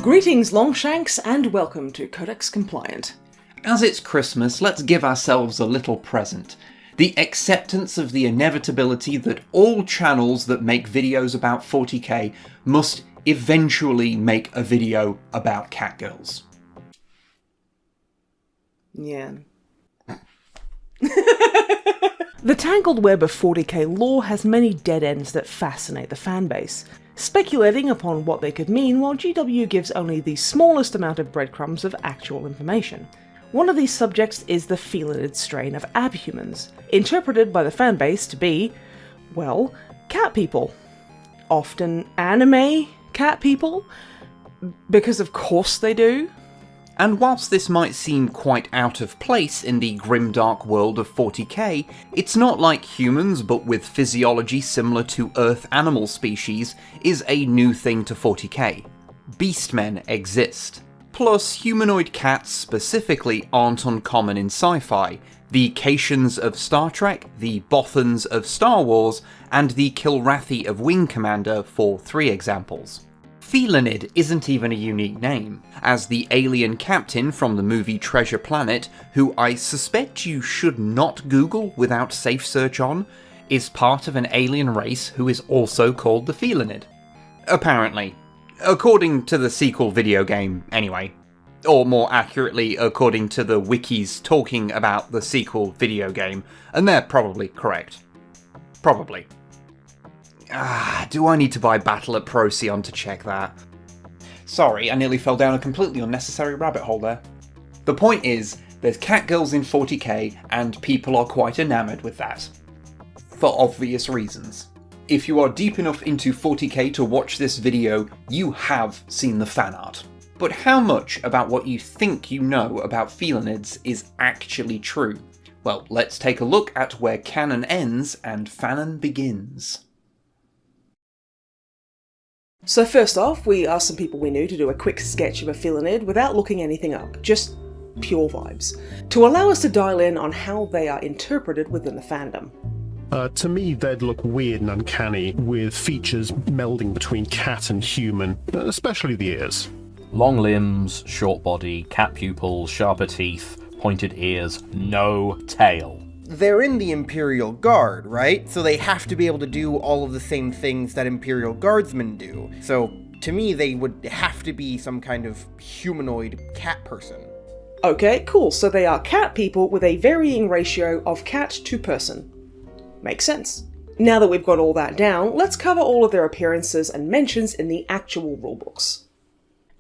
Greetings, Longshanks, and welcome to Codex Compliant. As it's Christmas, let's give ourselves a little present. The acceptance of the inevitability that all channels that make videos about 40k must eventually make a video about catgirls. Yeah. The tangled web of 40k lore has many dead ends that fascinate the fanbase, speculating upon what they could mean while GW gives only the smallest amount of breadcrumbs of actual information. One of these subjects is the Felinid strain of abhumans, interpreted by the fanbase to be, well, cat people. Often anime cat people, because of course they do. And whilst this might seem quite out of place in the grimdark world of 40k, it's not like humans but with physiology similar to Earth animal species is a new thing to 40k. Beastmen exist. Plus, humanoid cats specifically aren't uncommon in sci-fi. The Caitians of Star Trek, the Bothans of Star Wars, and the Kilrathi of Wing Commander for 3 examples. Felinid isn't even a unique name, as the alien captain from the movie Treasure Planet, who I suspect you should not Google without safe search on, is part of an alien race who is also called the Felinid. Apparently. According to the sequel video game, anyway. Or more accurately, according to the wikis talking about the sequel video game, and they're probably correct. Probably. Do I need to buy Battle at Procyon to check that? Sorry, I nearly fell down a completely unnecessary rabbit hole there. The point is, there's catgirls in 40k, and people are quite enamoured with that. For obvious reasons. If you are deep enough into 40k to watch this video, you have seen the fan art. But how much about what you think you know about Felinids is actually true? Well, let's take a look at where canon ends and Fanon begins. So first off, we asked some people we knew to do a quick sketch of a Felinid without looking anything up, just pure vibes, to allow us to dial in on how they are interpreted within the fandom. To me, they'd look weird and uncanny, with features melding between cat and human, especially the ears. Long limbs, short body, cat pupils, sharper teeth, pointed ears, no tail. They're in the Imperial Guard, right? So they have to be able to do all of the same things that Imperial Guardsmen do. So, to me, they would have to be some kind of humanoid cat person. Okay, cool, so they are cat people with a varying ratio of cat to person. Makes sense. Now that we've got all that down, let's cover all of their appearances and mentions in the actual rulebooks.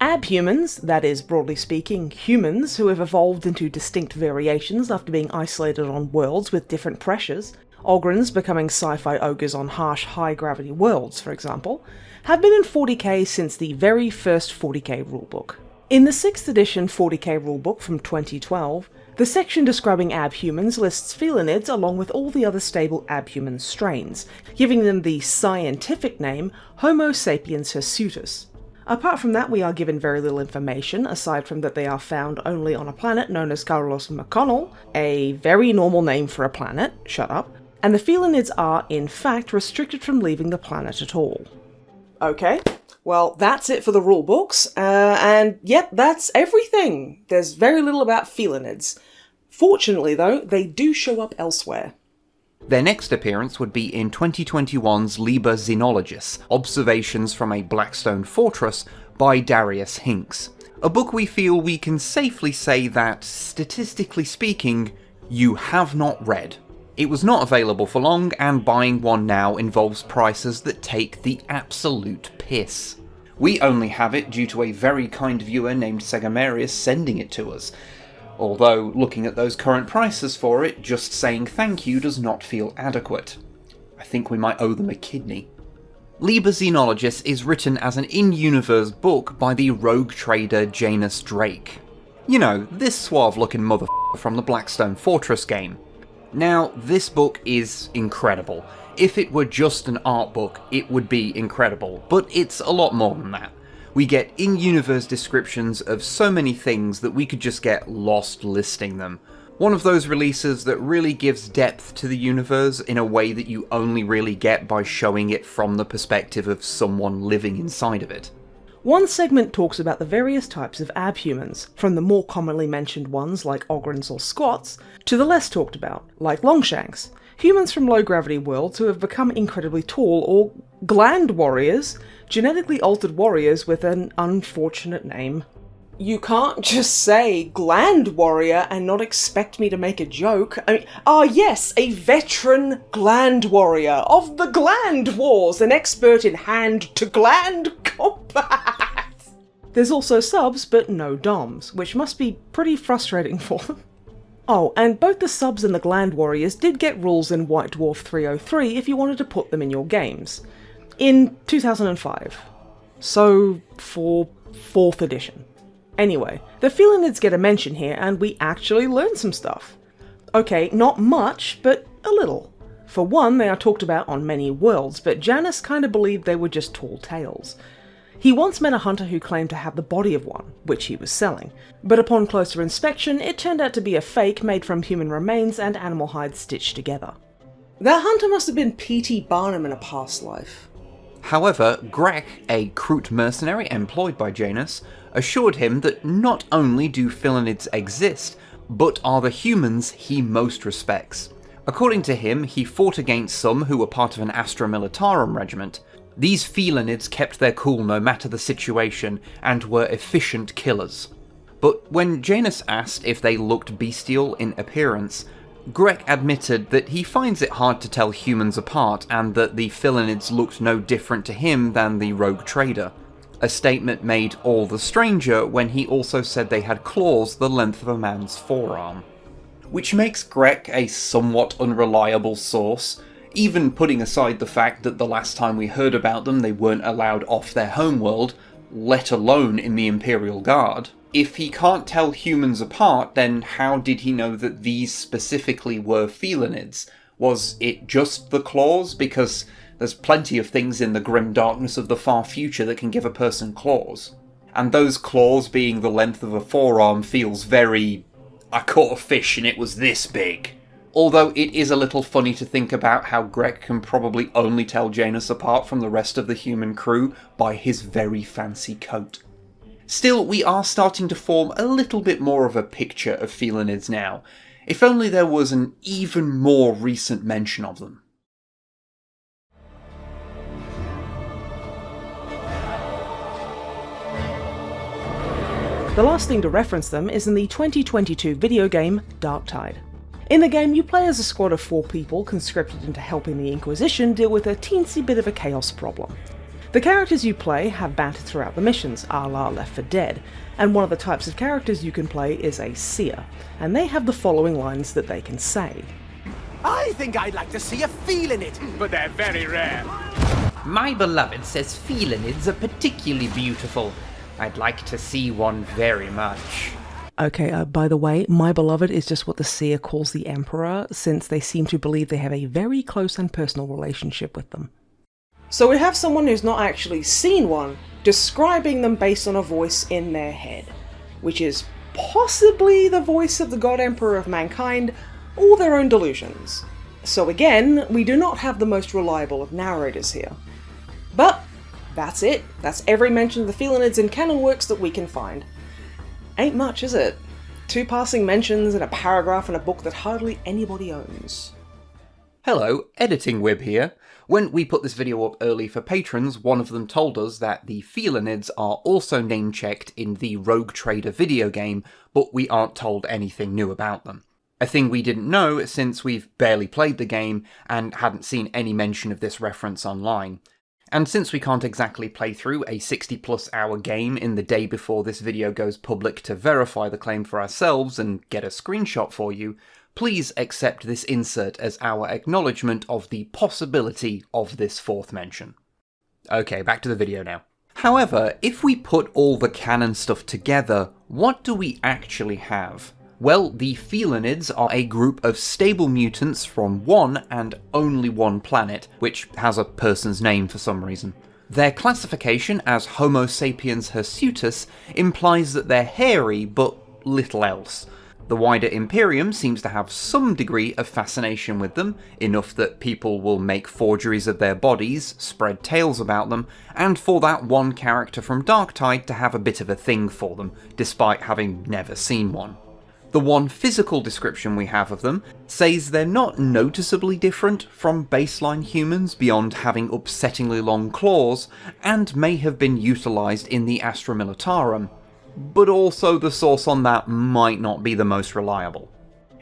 Abhumans, that is, broadly speaking, humans who have evolved into distinct variations after being isolated on worlds with different pressures, Ogrins becoming sci-fi ogres on harsh, high-gravity worlds, for example, have been in 40k since the very first 40k rulebook. In the 6th edition 40k rulebook from 2012, the section describing abhumans lists Felinids along with all the other stable abhuman strains, giving them the scientific name Homo sapiens hirsutus. Apart from that, we are given very little information, aside from that they are found only on a planet known as Carlos McConnell, a very normal name for a planet, shut up, and the Felinids are, in fact, restricted from leaving the planet at all. Okay, well, that's it for the rulebooks, and yep, that's everything. There's very little about Felinids. Fortunately, though, they do show up elsewhere. Their next appearance would be in 2021's Liber Xenologist, Observations from a Blackstone Fortress by Darius Hinks. A book we feel we can safely say that, statistically speaking, you have not read. It was not available for long, and buying one now involves prices that take the absolute piss. We only have it due to a very kind viewer named Segamarius sending it to us. Although, looking at those current prices for it, just saying thank you does not feel adequate. I think we might owe them a kidney. Liber Xenologist is written as an in-universe book by the rogue trader Janus Drake. You know, this suave-looking motherfucker from the Blackstone Fortress game. Now, this book is incredible. If it were just an art book, it would be incredible, but it's a lot more than that. We get in-universe descriptions of so many things that we could just get lost listing them. One of those releases that really gives depth to the universe in a way that you only really get by showing it from the perspective of someone living inside of it. One segment talks about the various types of abhumans, from the more commonly mentioned ones like ogrins or squats, to the less talked about, like longshanks, humans from low-gravity worlds who have become incredibly tall, or gland warriors, genetically altered warriors with an unfortunate name. You can't just say gland warrior and not expect me to make a joke. Yes, a veteran gland warrior of the Gland Wars, an expert in hand-to-gland combat. There's also subs, but no doms, which must be pretty frustrating for them. Oh, and both the subs and the gland warriors did get rules in White Dwarf 303 if you wanted to put them in your games. In 2005. So, for 4th edition. Anyway, the Felinids get a mention here, and we actually learn some stuff. Okay, not much, but a little. For one, they are talked about on many worlds, but Janus kinda believed they were just tall tales. He once met a hunter who claimed to have the body of one, which he was selling, but upon closer inspection, it turned out to be a fake made from human remains and animal hides stitched together. That hunter must have been P.T. Barnum in a past life. However, Grek, a Kroot mercenary employed by Janus, assured him that not only do Felinids exist, but are the humans he most respects. According to him, he fought against some who were part of an Astra Militarum regiment. These Felinids kept their cool no matter the situation, and were efficient killers. But when Janus asked if they looked bestial in appearance, Grek admitted that he finds it hard to tell humans apart, and that the Felinids looked no different to him than the rogue trader. A statement made all the stranger when he also said they had claws the length of a man's forearm. Which makes Grek a somewhat unreliable source, even putting aside the fact that the last time we heard about them they weren't allowed off their homeworld, let alone in the Imperial Guard. If he can't tell humans apart, then how did he know that these specifically were Felinids? Was it just the claws? Because there's plenty of things in the grim darkness of the far future that can give a person claws. And those claws being the length of a forearm feels very... I caught a fish and it was this big. Although it is a little funny to think about how Grek can probably only tell Janus apart from the rest of the human crew by his very fancy coat. Still, we are starting to form a little bit more of a picture of Felinids now. If only there was an even more recent mention of them. The last thing to reference them is in the 2022 video game Darktide. In the game, you play as a squad of 4 people conscripted into helping the Inquisition deal with a teensy bit of a chaos problem. The characters you play have banter throughout the missions, a la Left 4 Dead, and one of the types of characters you can play is a seer, and they have the following lines that they can say. I think I'd like to see a Felinid, but they're very rare. My beloved says Felinids are particularly beautiful. I'd like to see one very much. Okay, by the way, my beloved is just what the seer calls the Emperor, since they seem to believe they have a very close and personal relationship with them. So we have someone who's not actually seen one, describing them based on a voice in their head, which is possibly the voice of the God Emperor of mankind, or their own delusions. So again, we do not have the most reliable of narrators here. But that's it. That's every mention of the Felinids in canon works that we can find. Ain't much, is it? 2 passing mentions and a paragraph in a book that hardly anybody owns. Hello, Editing Wib here. When we put this video up early for patrons, one of them told us that the Felinids are also name-checked in the Rogue Trader video game, but we aren't told anything new about them. A thing we didn't know since we've barely played the game and hadn't seen any mention of this reference online. And since we can't exactly play through a 60+ hour game in the day before this video goes public to verify the claim for ourselves and get a screenshot for you, please accept this insert as our acknowledgement of the possibility of this 4th mention. Okay, back to the video now. However, if we put all the canon stuff together, what do we actually have? Well, the Felinids are a group of stable mutants from one and only one planet, which has a person's name for some reason. Their classification as Homo sapiens hirsutus implies that they're hairy, but little else. The wider Imperium seems to have some degree of fascination with them, enough that people will make forgeries of their bodies, spread tales about them, and for that one character from Darktide to have a bit of a thing for them, despite having never seen one. The one physical description we have of them says they're not noticeably different from baseline humans beyond having upsettingly long claws, and may have been utilised in the Astra Militarum, but also the source on that might not be the most reliable.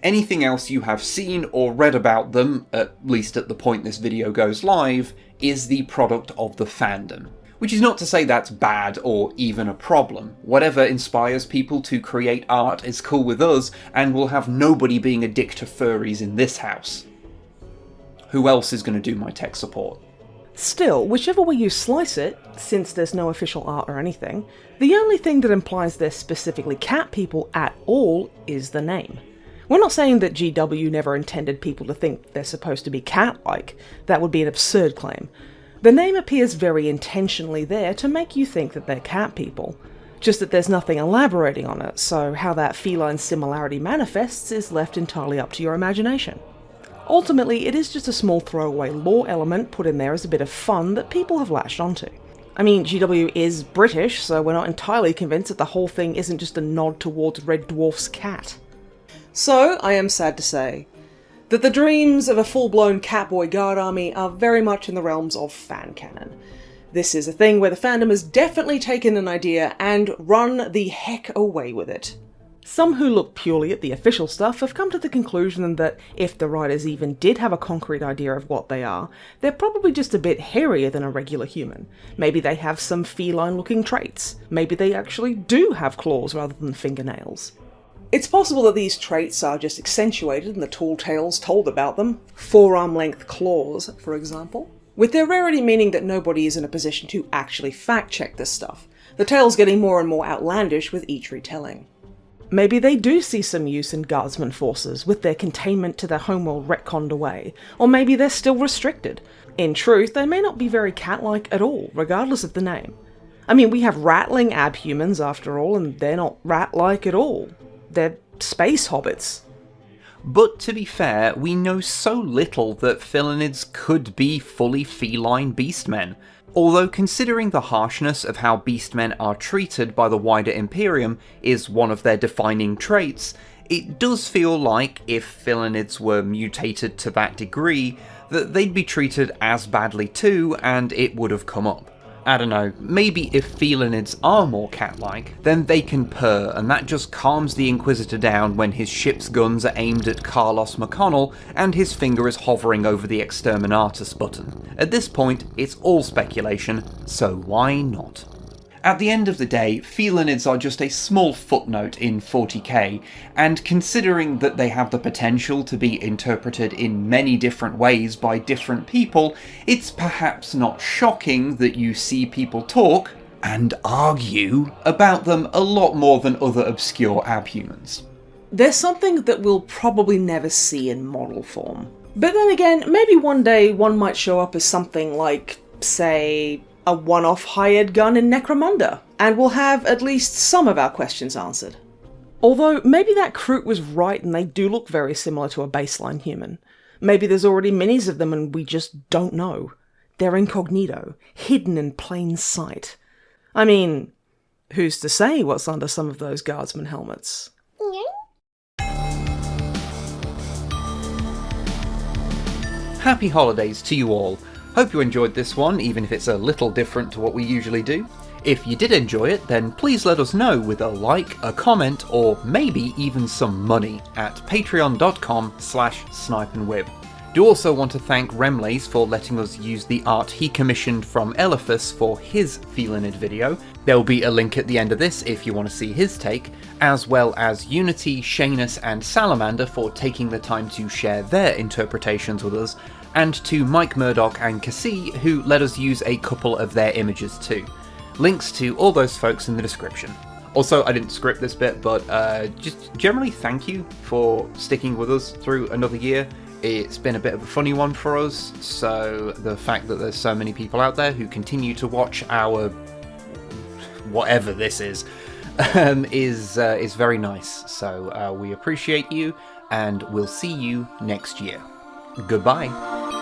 Anything else you have seen or read about them, at least at the point this video goes live, is the product of the fandom. Which is not to say that's bad or even a problem. Whatever inspires people to create art is cool with us, and we'll have nobody being a dick to furries in this house. Who else is going to do my tech support? Still, whichever way you slice it, since there's no official art or anything, the only thing that implies they're specifically cat people at all is the name. We're not saying that GW never intended people to think they're supposed to be cat-like. That would be an absurd claim. The name appears very intentionally there to make you think that they're cat people, just that there's nothing elaborating on it, so how that feline similarity manifests is left entirely up to your imagination. Ultimately, it is just a small throwaway lore element put in there as a bit of fun that people have latched onto. I mean, GW is British, so we're not entirely convinced that the whole thing isn't just a nod towards Red Dwarf's cat. So, I am sad to say that the dreams of a full-blown Catboy Guard army are very much in the realms of fan canon. This is a thing where the fandom has definitely taken an idea and run the heck away with it. Some who look purely at the official stuff have come to the conclusion that if the writers even did have a concrete idea of what they are, they're probably just a bit hairier than a regular human. Maybe they have some feline-looking traits. Maybe they actually do have claws rather than fingernails. It's possible that these traits are just accentuated in the tall tales told about them, forearm-length claws, for example, with their rarity meaning that nobody is in a position to actually fact-check this stuff, the tales getting more and more outlandish with each retelling. Maybe they do see some use in guardsman forces, with their containment to their homeworld retconned away, or maybe they're still restricted. In truth, they may not be very cat-like at all, regardless of the name. I mean, we have rattling abhumans after all, and they're not rat-like at all. They're space hobbits. But to be fair, we know so little that Felinids could be fully feline beastmen. Although considering the harshness of how beastmen are treated by the wider Imperium is one of their defining traits, it does feel like if Felinids were mutated to that degree, that they'd be treated as badly too, and it would have come up. I don't know, maybe if Felinids are more cat-like, then they can purr, and that just calms the Inquisitor down when his ship's guns are aimed at Carlos McConnell and his finger is hovering over the Exterminatus button. At this point, it's all speculation, so why not? At the end of the day, Felinids are just a small footnote in 40k, and considering that they have the potential to be interpreted in many different ways by different people, it's perhaps not shocking that you see people talk, and argue, about them a lot more than other obscure abhumans. They're something that we'll probably never see in model form. But then again, maybe one day one might show up as something like, say, a one-off hired gun in Necromunda, and we'll have at least some of our questions answered. Although, maybe that Kroot was right and they do look very similar to a baseline human. Maybe there's already minis of them and we just don't know. They're incognito, hidden in plain sight. I mean, who's to say what's under some of those guardsman helmets? Happy holidays to you all. Hope you enjoyed this one, even if it's a little different to what we usually do. If you did enjoy it, then please let us know with a like, a comment, or maybe even some money at patreon.com/snipeandwib. Do also want to thank Remlace for letting us use the art he commissioned from Eliphas for his Felinid video. There'll be a link at the end of this if you want to see his take, as well as Unity, Shanus and Salamander for taking the time to share their interpretations with us, and to Mike Murdoch and Cassie, who let us use a couple of their images too. Links to all those folks in the description. Also, I didn't script this bit, but just generally thank you for sticking with us through another year. It's been a bit of a funny one for us, so the fact that there's so many people out there who continue to watch our whatever this is is very nice. So we appreciate you, and we'll see you next year. Goodbye.